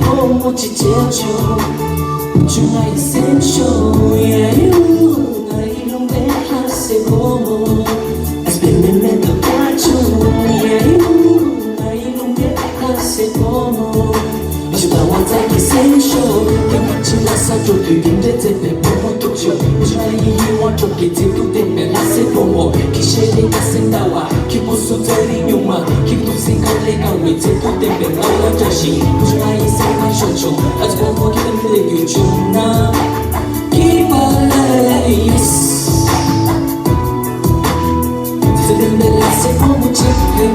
como te tento, uma essential, yeah, you, I don't deja ser como, experimento cacho, yeah, you, I don't deja ser como, eu não até que essential, que eu te laço a tudo e que te tem como tu te, já eu want to get into the me lá ser como, que chegue a sentar, que posso ter em uma, que tu se encarrega o te poder ver na outra gente, já isso é mais chocho, as como que me ligue o chuna, que vale yes, se me lá ser como te vem,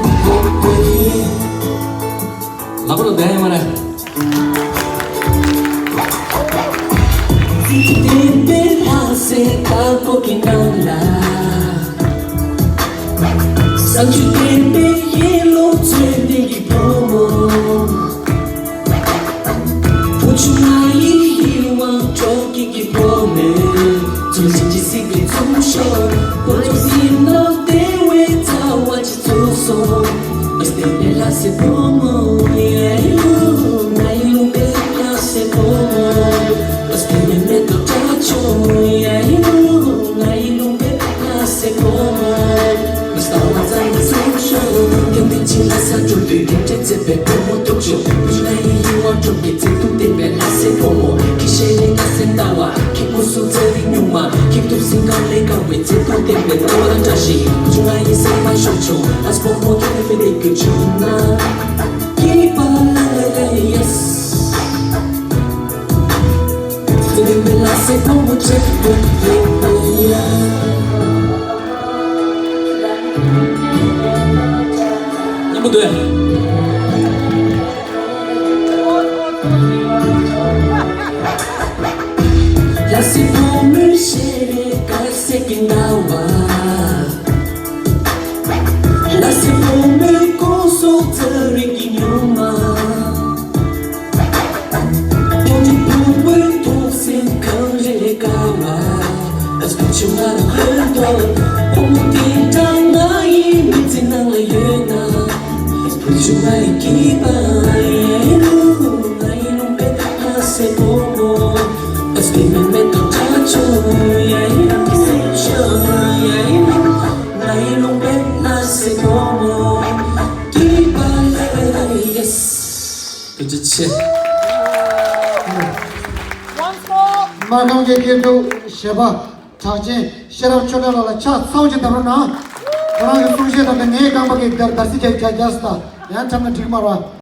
lá pro Débora. Si tu te hace algo que no la San tu te hielo te de promo Puchunai hiwa choki ki prome Tu si secret to show But you see no te weta what you so Mas te me hace promo Yeah you Na you me hace promo Mas te me meto chacho Yeah you Na you me hace promo Mas tá fazendo sujo Quem te tira essa tudo Quem te tebe como tu show Na you want to get to te me hace promo Que chegue a sentar Que posso ter em uma Que tu se encarrega o te poder me dar a taxi Na isso é mais chocho As como que me vê que chuna Que vale yes me la sé como te Vamos doer. La sé como chere calce que nawa La sé como consulter em uma Chumar hando Como tintang na imitin ng layuna Chumar ikiba Ayayno Ayayno petase pomo As pinamento tacho Ayayno kisensyo Ayayno Ayayno petase pomo Kiba yes 그렇지 마감게 기도 쉐바 자제 셔럽 초라라 차 사우지 담나 그러나 소시에다 내 감각에 다시 제자스다 야 참나 ठीक मारवा